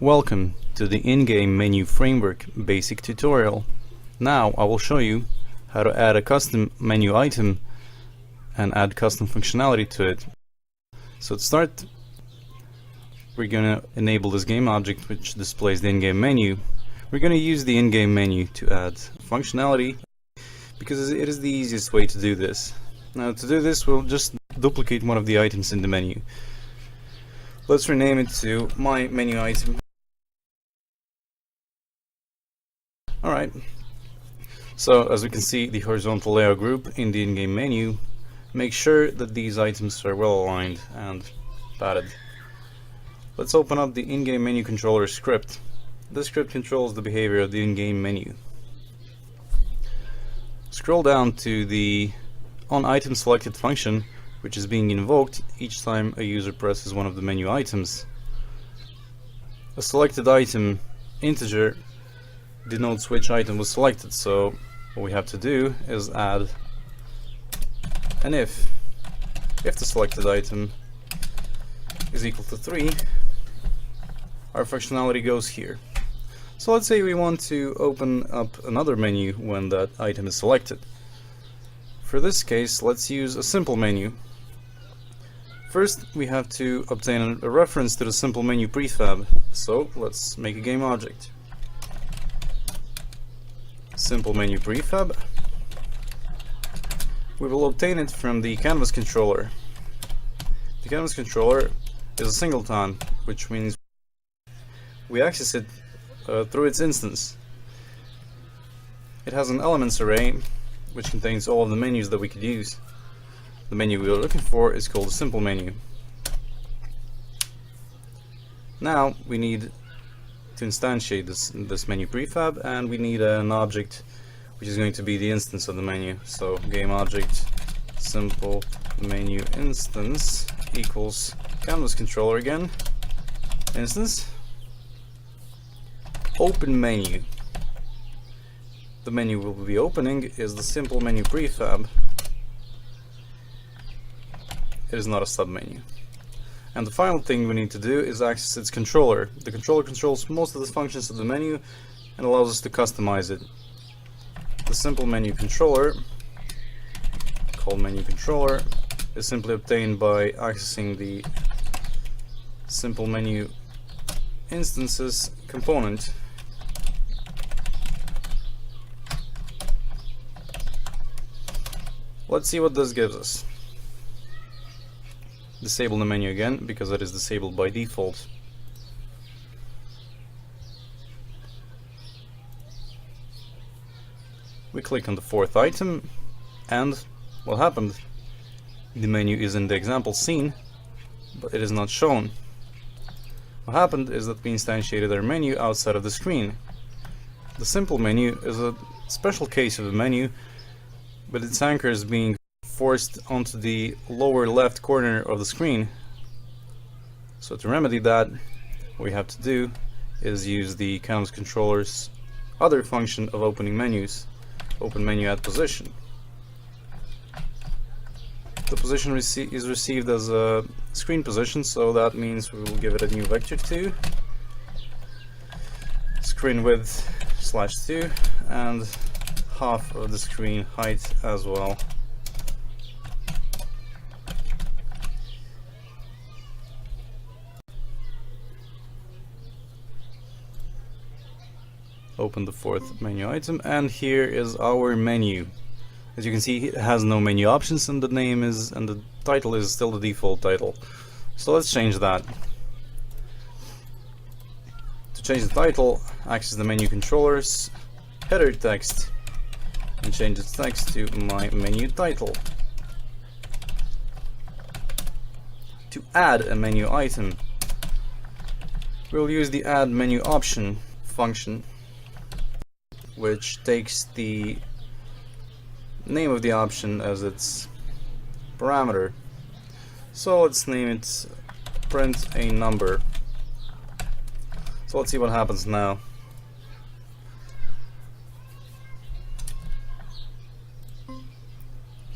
Welcome to the in-game menu framework basic tutorial. Now I will show you how to add a custom menu item and add custom functionality to it. So to start, we're going to enable this game object which displays the in-game menu. We're going to use the in-game menu to add functionality because it is the easiest way to do this. Now to do this, we'll just duplicate one of the items in the menu. Let's rename it to my menu item. Alright, so as we can see, the horizontal layout group in the in-game menu, make sure that these items are well aligned and padded. Let's open up the in-game menu controller script. This script controls the behavior of the in-game menu. Scroll down to the onItemSelected function, which is being invoked each time a user presses one of the menu items. A selected item integer denotes which item was selected, so what we have to do is add an if the selected item is equal to 3, our functionality goes here. So let's say we want to open up another menu when that item is selected. For this case, let's use a simple menu. First, we have to obtain a reference to the simple menu prefab, so let's make a game object. Simple menu prefab. We will obtain it from the canvas controller. The canvas controller is a singleton, which means we access it through its instance. It has an elements array which contains all of the menus that we could use. The menu we are looking for is called a simple menu. Now we need to instantiate this menu prefab, and we need an object which is going to be the instance of the menu. So game object simple menu instance equals canvas controller again, instance, open menu. The menu we'll be opening is the simple menu prefab. It is not a submenu. And the final thing we need to do is access its controller. The controller controls most of the functions of the menu and allows us to customize it. The simple menu controller, called menu controller, is simply obtained by accessing the simple menu instances component. Let's see what this gives us. Disable the menu again, because it is disabled by default. We click on the fourth item, and what happened? The menu is in the example scene, but it is not shown. What happened is that we instantiated our menu outside of the screen. The simple menu is a special case of a menu, but its anchor is being forced onto the lower left corner of the screen. So to remedy that, what we have to do is use the canvas controller's other function of opening menus, open menu at position. The position is received as a screen position, so that means we will give it a new vector 2, screen width /2, and half of the screen height as well. Open the fourth menu item, and here is our menu. As you can see, it has no menu options, and the title is still the default title. So let's change that. To change the title, access the menu controller's header text and change its text to my menu title. To add a menu item, we'll use the add menu option function, which takes the name of the option as its parameter. So let's name it print a number. So let's see what happens now.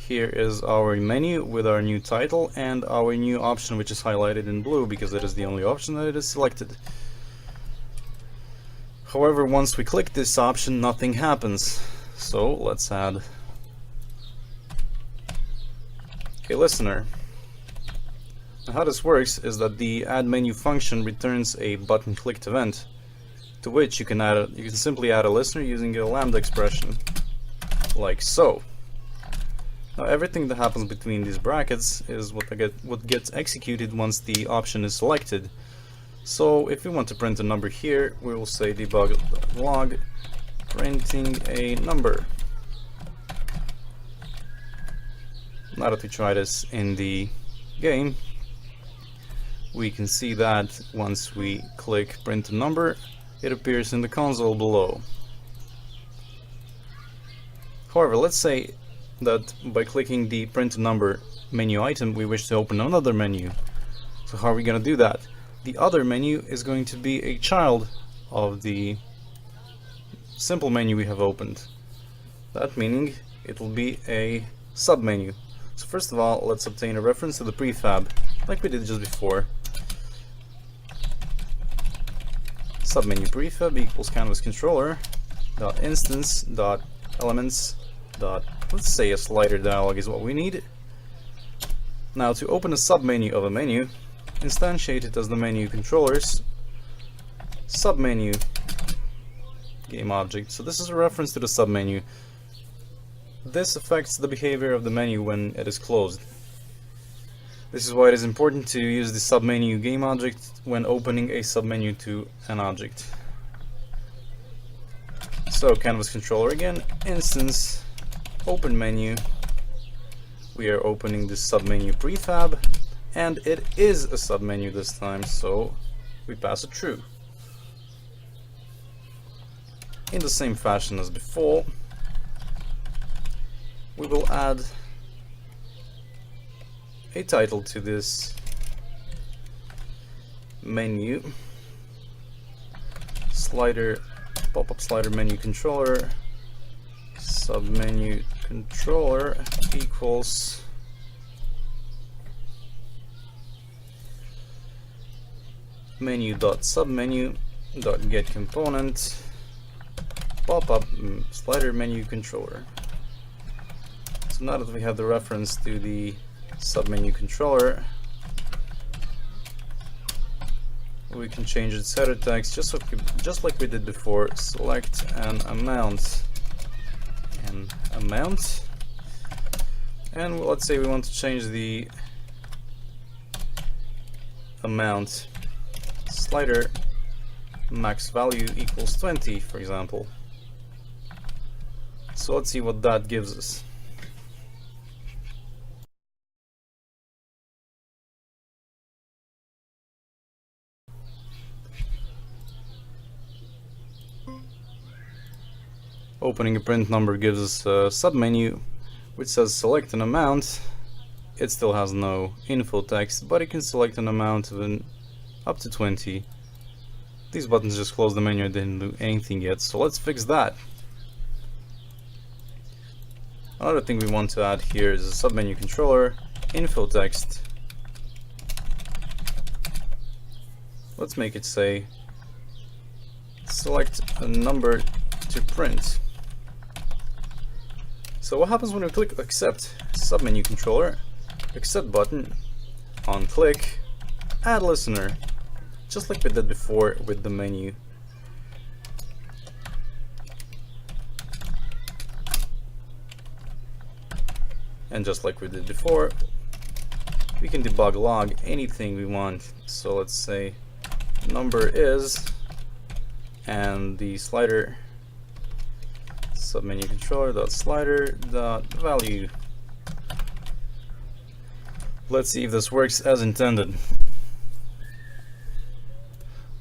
Here is our menu with our new title and our new option, which is highlighted in blue because it is the only option that it is selected. However, once we click this option, nothing happens. So let's add a listener. Now, how this works is that the add menu function returns a button clicked event, to which you can simply add a listener using a lambda expression, like so. Now everything that happens between these brackets is what gets executed once the option is selected. So if we want to print a number here, we will say debug.log printing a number. Now that we try this in the game, we can see that once we click print a number, it appears in the console below. However, let's say that by clicking the print a number menu item, we wish to open another menu. So how are we going to do that? The other menu is going to be a child of the simple menu we have opened. That meaning it will be a submenu. So first of all, let's obtain a reference to the prefab, like we did just before. Submenu prefab equals canvas controller dot instance dot elements dot, let's say a slider dialog is what we need. Now to open a submenu of a menu, instantiate it as the menu controller's submenu game object. So this is a reference to the submenu. This affects the behavior of the menu when it is closed. This is why it is important to use the submenu game object when opening a submenu to an object. So canvas controller again, instance, open menu. We are opening the submenu prefab, and it is a submenu this time, so we pass it true. In the same fashion as before, we will add a title to this menu. Slider, pop-up slider menu controller, submenu controller equals menu.submenu.get component pop-up slider menu controller. So now that we have the reference to the submenu controller, we can change its header text just like we did before. Select an amount, and let's say we want to change the amount slider max value equals 20, for example. So let's see what that gives us. Opening a print number gives us a submenu which says select an amount. It still has no info text, but it can select an amount of up to 20. These buttons just close the menu and didn't do anything yet, so let's fix that. Another thing we want to add here is a submenu controller info text. Let's make it say select a number to print. So what happens when we click accept submenu controller, accept button, on click, add listener, just like we did before with the menu. And just like we did before, we can debug log anything we want. So let's say number is, and the slider submenu controller dot slider dot value. Let's see if this works as intended.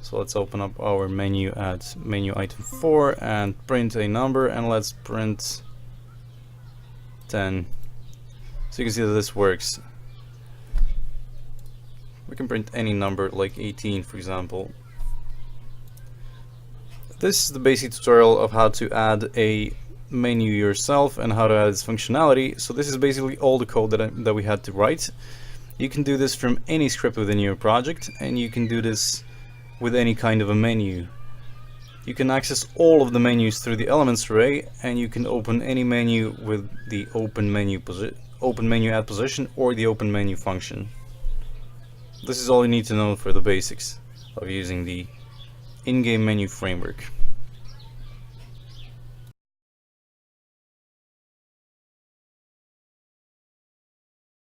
So let's open up our menu at menu item 4 and print a number, and let's print 10. So you can see that this works. We can print any number like 18, for example. This is the basic tutorial of how to add a menu yourself and how to add its functionality. So this is basically all the code that we had to write. You can do this from any script within your project, and you can do this with any kind of a menu. You can access all of the menus through the elements array, and you can open any menu with the open menu add position or the open menu function. This is all you need to know for the basics of using the in-game menu framework.